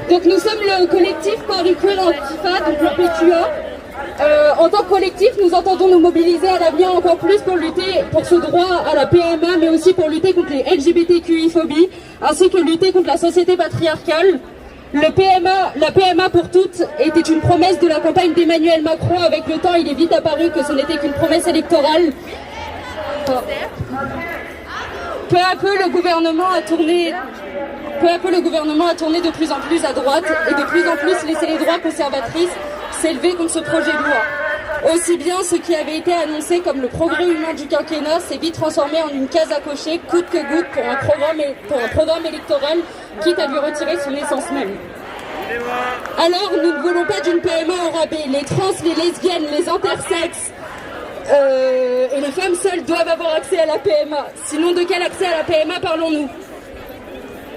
Donc nous sommes le collectif Paris Queer Antifa, donc le PQA. En tant que collectif, nous entendons nous mobiliser à l'avenir encore plus pour lutter pour ce droit à la PMA, mais aussi pour lutter contre les LGBTQI-phobies, ainsi que lutter contre la société patriarcale. La PMA pour toutes était une promesse de la campagne d'Emmanuel Macron. Avec le temps, il est vite apparu que ce n'était qu'une promesse électorale. Peu à peu, le gouvernement a tourné de plus en plus à droite et de plus en plus laissé les droits conservatrices s'élever contre ce projet de loi. Aussi bien ce qui avait été annoncé comme le progrès humain du quinquennat s'est vite transformé en une case à cocher, coûte que coûte, pour un programme électoral, quitte à lui retirer son essence même. Alors, nous ne voulons pas d'une PMA au rabais. Les trans, les lesbiennes, les intersexes et les femmes seules doivent avoir accès à la PMA. Sinon, de quel accès à la PMA parlons-nous?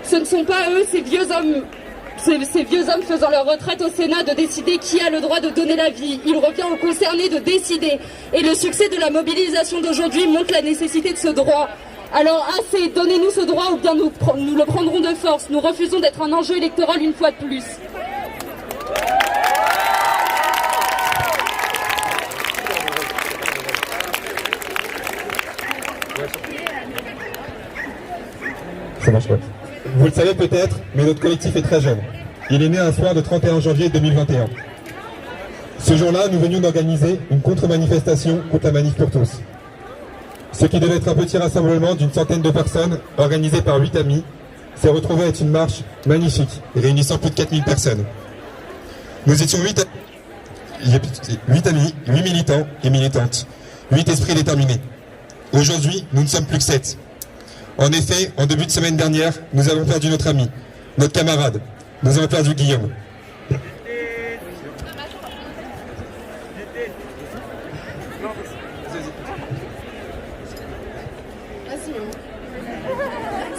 Ce ne sont pas eux, ces vieux hommes faisant leur retraite au Sénat, de décider qui a le droit de donner la vie. Il revient aux concernés de décider. Et le succès de la mobilisation d'aujourd'hui montre la nécessité de ce droit. Alors assez, donnez-nous ce droit ou bien nous le prendrons de force. Nous refusons d'être un enjeu électoral une fois de plus. Ça marche pas. Vous le savez peut-être, mais notre collectif est très jeune. Il est né un soir de 31 janvier 2021. Ce jour-là, nous venions d'organiser une contre-manifestation contre la Manif pour tous. Ce qui devait être un petit rassemblement d'une centaine de personnes, organisé par 8 amis, s'est retrouvé être une marche magnifique, réunissant plus de 4000 personnes. Nous étions 8 amis, 8 militants et militantes, 8 esprits déterminés. Aujourd'hui, nous ne sommes plus que 7. En effet, en début de semaine dernière, nous avons perdu notre ami, notre camarade. Nous avons perdu Guillaume.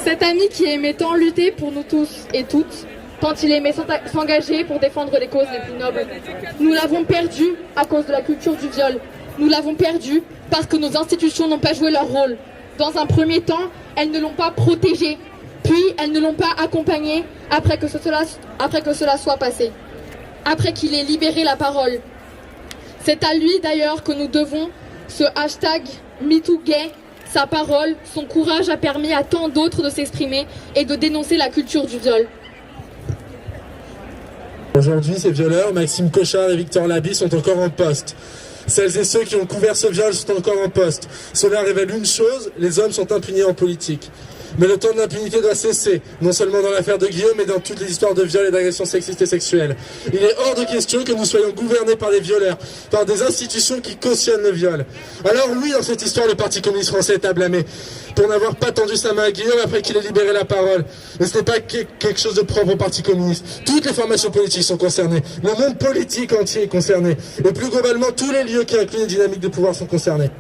Cet ami qui aimait tant lutter pour nous tous et toutes, tant il aimait s'engager pour défendre les causes les plus nobles. Nous l'avons perdu à cause de la culture du viol. Nous l'avons perdu parce que nos institutions n'ont pas joué leur rôle. Dans un premier temps, elles ne l'ont pas protégé, puis elles ne l'ont pas accompagné après que cela soit passé, après qu'il ait libéré la parole. C'est à lui d'ailleurs que nous devons ce hashtag MeTooGay. Sa parole, son courage a permis à tant d'autres de s'exprimer et de dénoncer la culture du viol. Aujourd'hui, ces violeurs, Maxime Cochard et Victor Labi, sont encore en poste. Celles et ceux qui ont couvert ce viol sont encore en poste. Cela révèle une chose, les hommes sont impunis en politique. Mais le temps de l'impunité doit cesser, non seulement dans l'affaire de Guillaume, mais dans toutes les histoires de viol et d'agressions sexistes et sexuelles. Il est hors de question que nous soyons gouvernés par des violeurs, par des institutions qui cautionnent le viol. Alors oui, dans cette histoire, le Parti communiste français est à blâmer pour n'avoir pas tendu sa main à Guillaume après qu'il ait libéré la parole. Mais ce n'est pas quelque chose de propre au Parti communiste. Toutes les formations politiques sont concernées. Le monde politique entier est concerné. Et plus globalement, tous les lieux qui incluent les dynamiques de pouvoir sont concernés.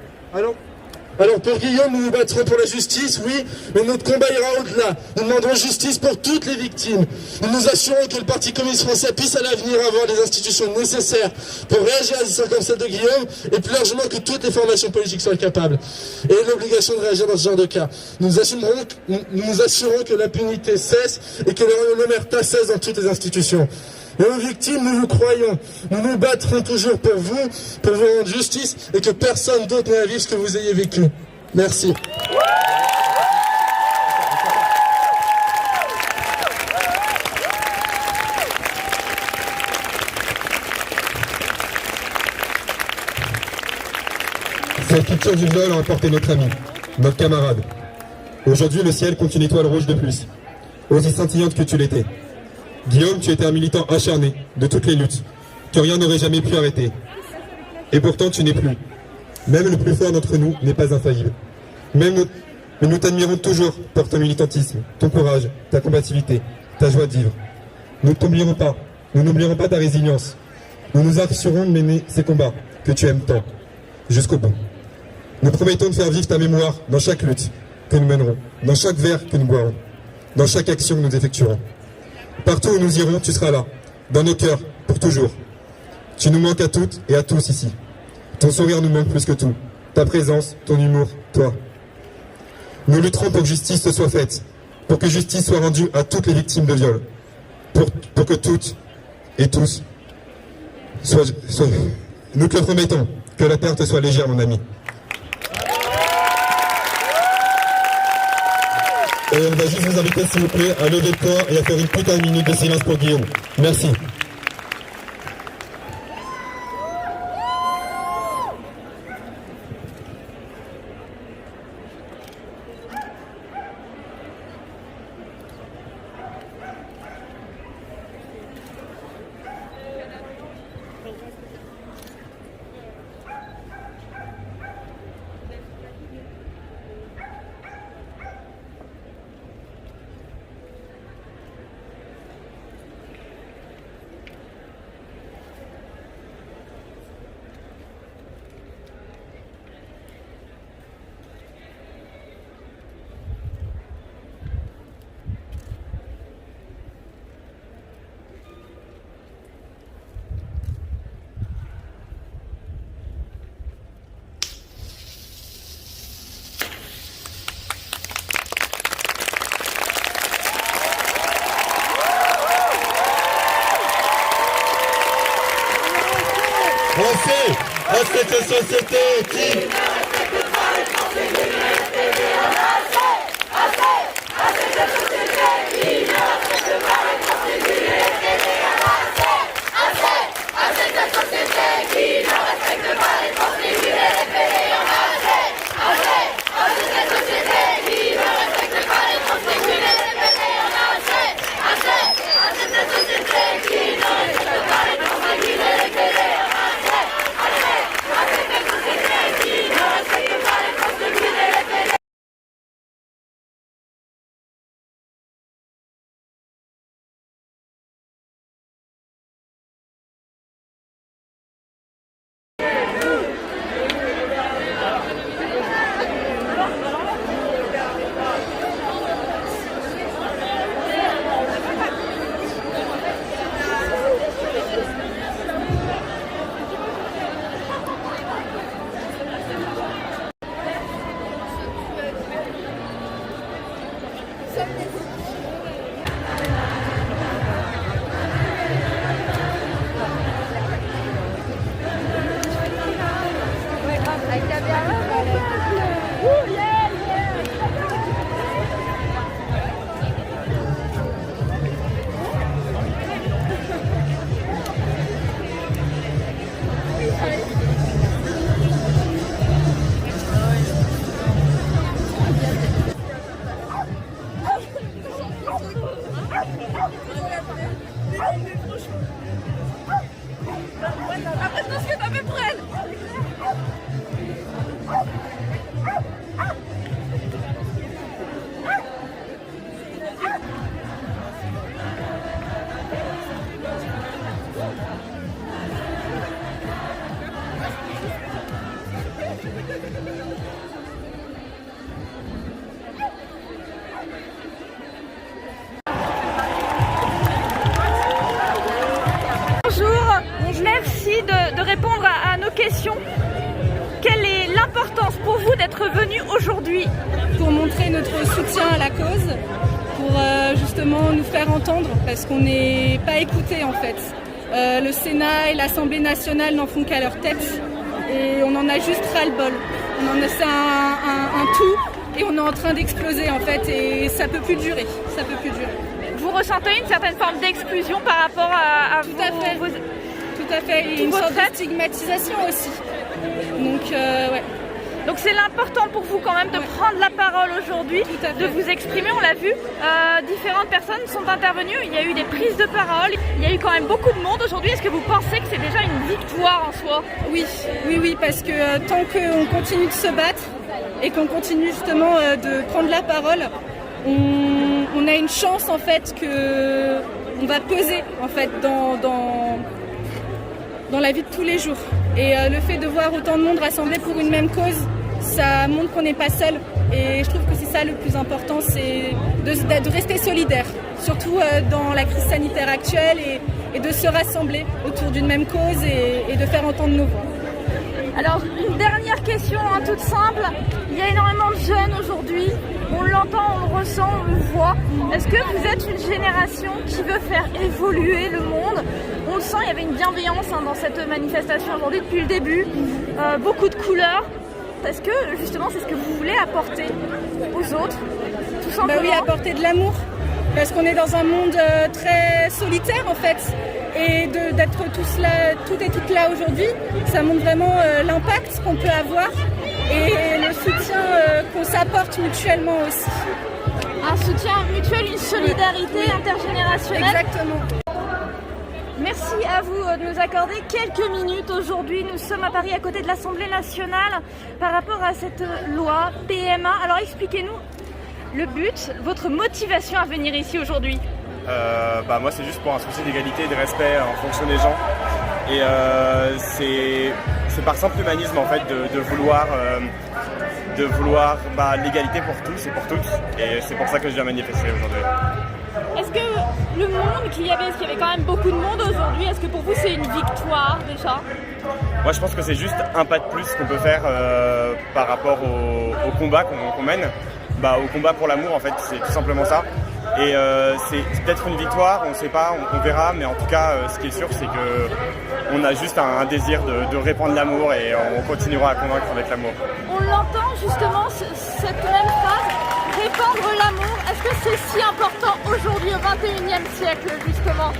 Alors pour Guillaume, nous nous battrons pour la justice, oui, mais notre combat ira au-delà. Nous demanderons justice pour toutes les victimes. Nous nous assurons que le Parti communiste français puisse à l'avenir avoir les institutions nécessaires pour réagir à des histoires comme celle de Guillaume, et plus largement que toutes les formations politiques soient capables. Et l'obligation de réagir dans ce genre de cas. Nous nous assurons que l'impunité cesse et que l'omerta cesse dans toutes les institutions. Et aux victimes, nous vous croyons. Nous nous battrons toujours pour vous rendre justice et que personne d'autre n'ait à vivre ce que vous ayez vécu. Merci. Cette culture du viol a emporté notre ami, notre camarade. Aujourd'hui, le ciel compte une étoile rouge de plus, aussi scintillante que tu l'étais. Guillaume, tu étais un militant acharné de toutes les luttes, que rien n'aurait jamais pu arrêter. Et pourtant, tu n'es plus. Même le plus fort d'entre nous n'est pas infaillible. Mais nous t'admirons toujours pour ton militantisme, ton courage, ta combativité, ta joie de vivre. Nous ne t'oublierons pas, nous n'oublierons pas ta résilience. Nous nous assurerons de mener ces combats que tu aimes tant, jusqu'au bout. Nous promettons de faire vivre ta mémoire dans chaque lutte que nous mènerons, dans chaque verre que nous boirons, dans chaque action que nous effectuerons. Partout où nous irons, tu seras là, dans nos cœurs, pour toujours. Tu nous manques à toutes et à tous ici. Ton sourire nous manque plus que tout. Ta présence, ton humour, toi. Nous lutterons pour que justice se soit faite, pour que justice soit rendue à toutes les victimes de viol, pour que toutes et tous soient... Nous te le promettons, que la terre te soit légère, mon ami. Et on va juste vous inviter, s'il vous plaît, à lever le corps et à faire une putain de minute de silence pour Guillaume. Merci. À cette société qui... de répondre à nos questions. Quelle est l'importance pour vous d'être venu aujourd'hui? Pour montrer notre soutien à la cause, pour justement nous faire entendre, parce qu'on n'est pas écoutés en fait. Le Sénat et l'Assemblée nationale n'en font qu'à leur tête et on en a juste ras-le-bol. C'est un tout et on est en train d'exploser en fait et ça peut plus durer, ça peut plus durer. Vous ressentez une certaine forme d'exclusion par rapport à tout à fait. Tout à fait, et une sorte de stigmatisation aussi. Donc ouais. Donc c'est l'important pour vous quand même de prendre la parole aujourd'hui, de vous exprimer, on l'a vu, différentes personnes sont intervenues, il y a eu des prises de parole, il y a eu quand même beaucoup de monde aujourd'hui. Est-ce que vous pensez que c'est déjà une victoire en soi? Oui, parce que tant qu'on continue de se battre et qu'on continue justement de prendre la parole, on a une chance en fait que on va peser en fait dans la vie de tous les jours. Et le fait de voir autant de monde rassemblé pour une même cause, ça montre qu'on n'est pas seul. Et je trouve que c'est ça le plus important, c'est de rester solidaire, surtout dans la crise sanitaire actuelle, et de se rassembler autour d'une même cause et de faire entendre nos voix. Alors, une dernière question, toute simple. Il y a énormément de jeunes aujourd'hui. On l'entend, on le ressent, on le voit. Est-ce que vous êtes une génération qui veut faire évoluer le monde? On le sent, il y avait une bienveillance dans cette manifestation aujourd'hui depuis le début. Beaucoup de couleurs. Est-ce que, justement, c'est ce que vous voulez apporter aux autres, tout simplement? Oui, apporter de l'amour. Parce qu'on est dans un monde très solitaire, en fait. Et d'être tous là, toutes et toutes là aujourd'hui, ça montre vraiment l'impact qu'on peut avoir et le soutien qu'on s'apporte mutuellement aussi. Un soutien mutuel, une solidarité intergénérationnelle. Exactement. Merci à vous de nous accorder quelques minutes aujourd'hui. Nous sommes à Paris, à côté de l'Assemblée nationale, par rapport à cette loi PMA. Alors expliquez-nous le but, votre motivation à venir ici aujourd'hui. Moi c'est juste pour un souci d'égalité et de respect en fonction des gens, et c'est par simple humanisme en fait de vouloir l'égalité pour tous et pour toutes, et c'est pour ça que je viens manifester aujourd'hui. Est-ce que le monde qu'il y avait quand même beaucoup de monde aujourd'hui, est-ce que pour vous c'est une victoire déjà? Moi je pense que c'est juste un pas de plus qu'on peut faire par rapport au combat qu'on mène, au combat pour l'amour en fait, c'est tout simplement ça. Et c'est peut-être une victoire, on ne sait pas, on verra, mais en tout cas, ce qui est sûr, c'est qu'on a juste un désir de répandre l'amour, et on continuera à convaincre avec l'amour. On l'entend justement, cette même phrase, répandre l'amour. Est-ce que c'est si important aujourd'hui au XXIe siècle, justement?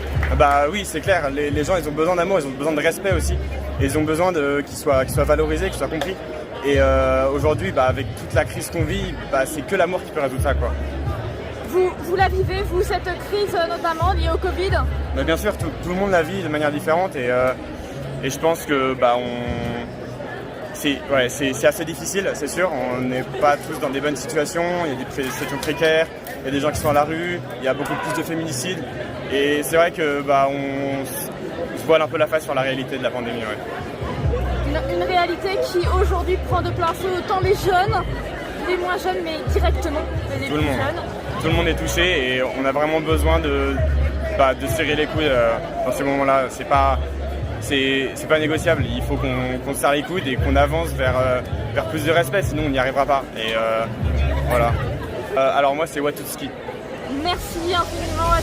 Oui, c'est clair, les gens, ils ont besoin d'amour, ils ont besoin de respect aussi, et ils ont besoin qu'ils soient valorisés, qu'ils soient compris. Et aujourd'hui, avec toute la crise qu'on vit, c'est que l'amour qui peut résoudre ça, quoi. Vous la vivez, vous, cette crise notamment liée au Covid? Bien sûr, tout le monde la vit de manière différente, et je pense que c'est assez difficile, c'est sûr. On n'est pas tous dans des bonnes situations, il y a des situations précaires, il y a des gens qui sont à la rue, il y a beaucoup plus de féminicides, et c'est vrai que on se voile un peu la face sur la réalité de la pandémie. Une réalité qui aujourd'hui prend de plein fouet autant les jeunes, les moins jeunes, mais directement les plus jeunes. Tout le monde est touché, et on a vraiment besoin de serrer les coudes dans ces moments-là. C'est pas négociable. Il faut qu'on serre les coudes et qu'on avance vers plus de respect, sinon on n'y arrivera pas. Et voilà. Alors moi c'est Watuski. Merci infiniment.